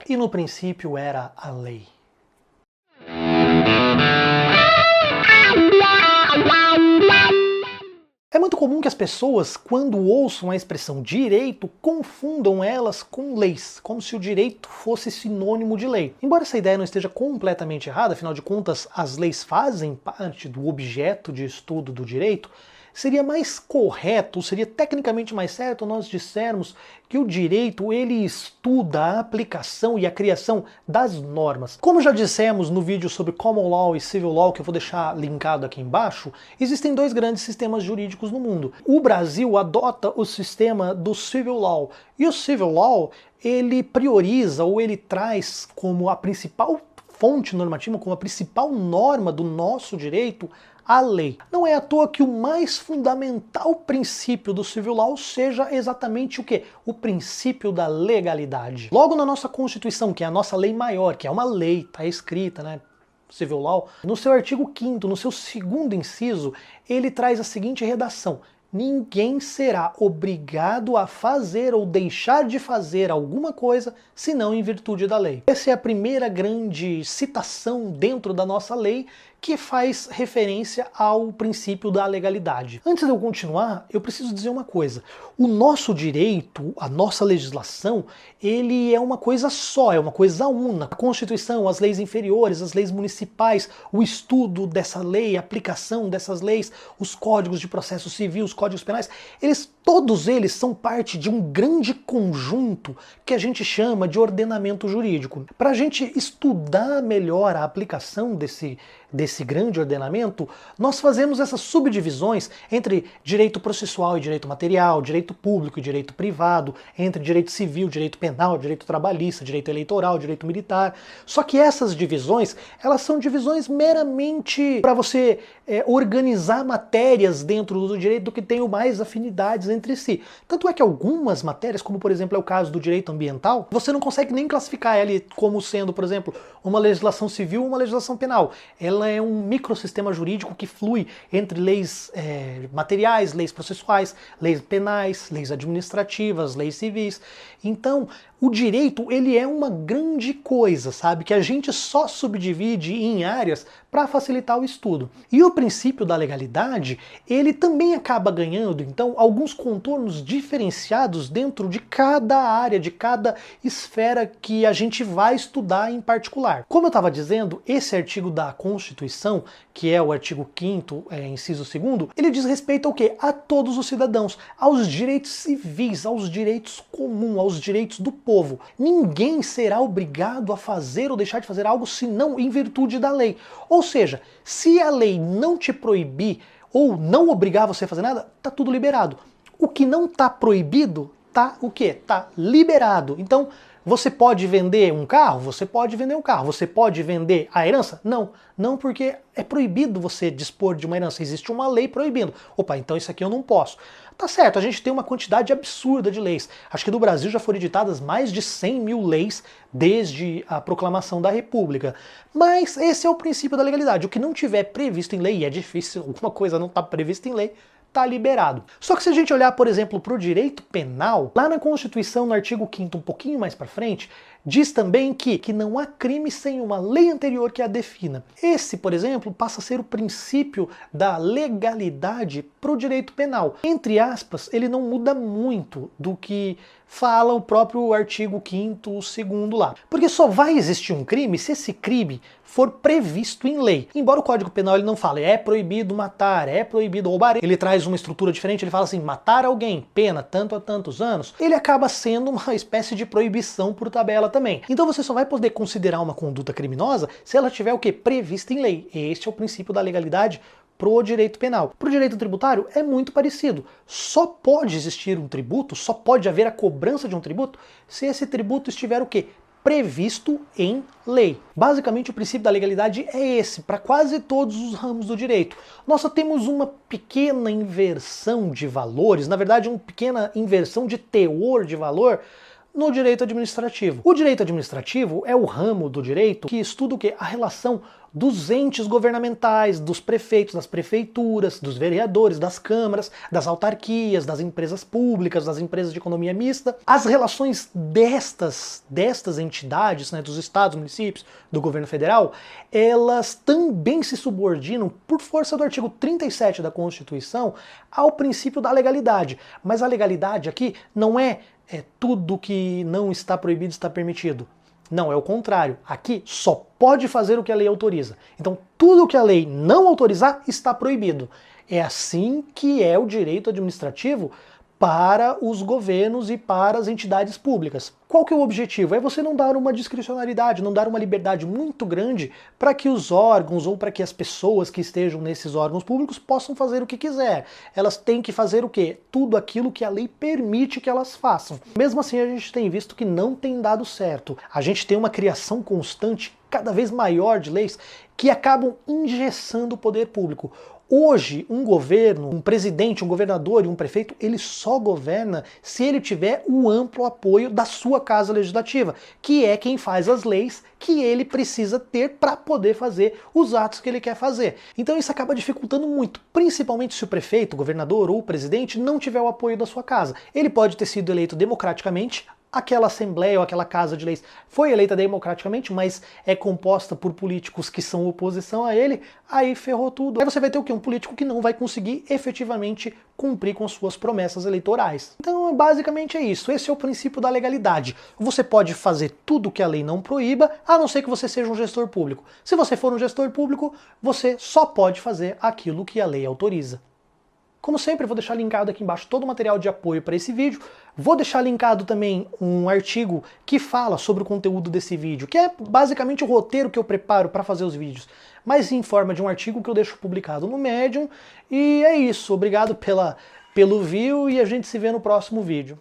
e no princípio era a lei. É muito comum que as pessoas, quando ouçam a expressão direito, confundam elas com leis, como se o direito fosse sinônimo de lei. Embora essa ideia não esteja completamente errada, afinal de contas, as leis fazem parte do objeto de estudo do direito, seria mais correto, seria tecnicamente mais certo nós dissermos que o direito ele estuda a aplicação e a criação das normas. Como já dissemos no vídeo sobre Common Law e Civil Law, que eu vou deixar linkado aqui embaixo, existem dois grandes sistemas jurídicos no mundo. O Brasil adota o sistema do Civil Law, e o Civil Law ele prioriza ou ele traz como a principal fonte normativa, como a principal norma do nosso direito, a lei. Não é à toa que o mais fundamental princípio do Civil Law seja exatamente o quê? O princípio da legalidade. Logo na nossa Constituição, que é a nossa lei maior, que é uma lei, está escrita, né? Civil Law, no seu artigo 5º, no seu segundo inciso, ele traz a seguinte redação: ninguém será obrigado a fazer ou deixar de fazer alguma coisa senão em virtude da lei. Essa é a primeira grande citação dentro da nossa lei que faz referência ao princípio da legalidade. Antes de eu continuar, eu preciso dizer uma coisa. O nosso direito, a nossa legislação, ele é uma coisa só, é uma coisa una. A Constituição, as leis inferiores, as leis municipais, o estudo dessa lei, a aplicação dessas leis, os códigos de processo civil, os códigos penais, todos eles são parte de um grande conjunto que a gente chama de ordenamento jurídico. Para a gente estudar melhor a aplicação desse grande ordenamento, nós fazemos essas subdivisões entre direito processual e direito material, direito público e direito privado, entre direito civil, direito penal, direito trabalhista, direito eleitoral, direito militar. Só que essas divisões, elas são divisões meramente para você organizar matérias dentro do direito do que tenham mais afinidades entre si. Tanto é que algumas matérias, como por exemplo é o caso do direito ambiental, você não consegue nem classificar ela como sendo, por exemplo, uma legislação civil ou uma legislação penal. Ela é um microsistema jurídico que flui entre leis materiais, leis processuais, leis penais, leis administrativas, leis civis. Então, o direito, ele é uma grande coisa, sabe? Que a gente só subdivide em áreas para facilitar o estudo. E o princípio da legalidade, ele também acaba ganhando, então, alguns contornos diferenciados dentro de cada área, de cada esfera que a gente vai estudar em particular. Como eu estava dizendo, esse artigo da Constituição, que é o artigo 5º, inciso 2º, ele diz respeito ao quê? A todos os cidadãos, aos direitos civis, aos direitos comuns, aos direitos do povo. Ninguém será obrigado a fazer ou deixar de fazer algo senão em virtude da lei. Ou seja, se a lei não te proibir ou não obrigar você a fazer nada, tá tudo liberado. O que não tá proibido, tá o quê? Tá liberado. Então, você pode vender um carro? Você pode vender um carro. Você pode vender a herança? Não. Não, porque é proibido você dispor de uma herança. Existe uma lei proibindo. Opa, então isso aqui eu não posso. Tá certo, a gente tem uma quantidade absurda de leis. Acho que no Brasil já foram editadas mais de 100 mil leis desde a proclamação da República. Mas esse é o princípio da legalidade. O que não tiver previsto em lei, e é difícil, alguma coisa não está prevista em lei, está liberado. Só que se a gente olhar, por exemplo, para o direito penal, lá na Constituição, no artigo 5º, um pouquinho mais para frente, diz também que não há crime sem uma lei anterior que a defina. Esse, por exemplo, passa a ser o princípio da legalidade para o direito penal. Entre aspas, ele não muda muito do que fala o próprio artigo 5º, 2º lá. Porque só vai existir um crime se esse crime for previsto em lei. Embora o Código Penal ele não fale é proibido matar, é proibido roubar, ele traz uma estrutura diferente, ele fala assim, matar alguém, pena tanto a tantos anos, ele acaba sendo uma espécie de proibição por tabela também. Então você só vai poder considerar uma conduta criminosa se ela tiver o quê? Prevista em lei. Este é o princípio da legalidade pro direito penal. Pro direito tributário é muito parecido. Só pode existir um tributo, só pode haver a cobrança de um tributo se esse tributo estiver o quê? Previsto em lei. Basicamente o princípio da legalidade é esse, para quase todos os ramos do direito. Nós só temos uma pequena inversão de valores, na verdade uma pequena inversão de teor de valor no direito administrativo. O direito administrativo é o ramo do direito que estuda o quê? A relação dos entes governamentais, dos prefeitos, das prefeituras, dos vereadores, das câmaras, das autarquias, das empresas públicas, das empresas de economia mista. As relações destas entidades, né, dos estados, municípios, do governo federal, elas também se subordinam, por força do artigo 37 da Constituição, ao princípio da legalidade. Mas a legalidade aqui não é tudo que não está proibido está permitido. Não, é o contrário. Aqui só pode fazer o que a lei autoriza. Então, tudo o que a lei não autorizar está proibido. É assim que é o direito administrativo para os governos e para as entidades públicas. Qual que é o objetivo? É você não dar uma discricionariedade, não dar uma liberdade muito grande para que os órgãos ou para que as pessoas que estejam nesses órgãos públicos possam fazer o que quiser. Elas têm que fazer o quê? Tudo aquilo que a lei permite que elas façam. Mesmo assim, a gente tem visto que não tem dado certo. A gente tem uma criação constante, cada vez maior de leis que acabam engessando o poder público. Hoje, um governo, um presidente, um governador e um prefeito, ele só governa se ele tiver o amplo apoio da sua casa legislativa, que é quem faz as leis que ele precisa ter para poder fazer os atos que ele quer fazer. Então isso acaba dificultando muito, principalmente se o prefeito, o governador ou o presidente não tiver o apoio da sua casa. Ele pode ter sido eleito democraticamente, aquela assembleia ou aquela casa de leis foi eleita democraticamente, mas é composta por políticos que são oposição a ele, aí ferrou tudo. Aí você vai ter o quê? Um político que não vai conseguir efetivamente cumprir com suas promessas eleitorais. Então, basicamente é isso. Esse é o princípio da legalidade. Você pode fazer tudo que a lei não proíba, a não ser que você seja um gestor público. Se você for um gestor público, você só pode fazer aquilo que a lei autoriza. Como sempre, vou deixar linkado aqui embaixo todo o material de apoio para esse vídeo. Vou deixar linkado também um artigo que fala sobre o conteúdo desse vídeo, que é basicamente o roteiro que eu preparo para fazer os vídeos, mas em forma de um artigo que eu deixo publicado no Medium. E é isso. Obrigado pelo view e a gente se vê no próximo vídeo.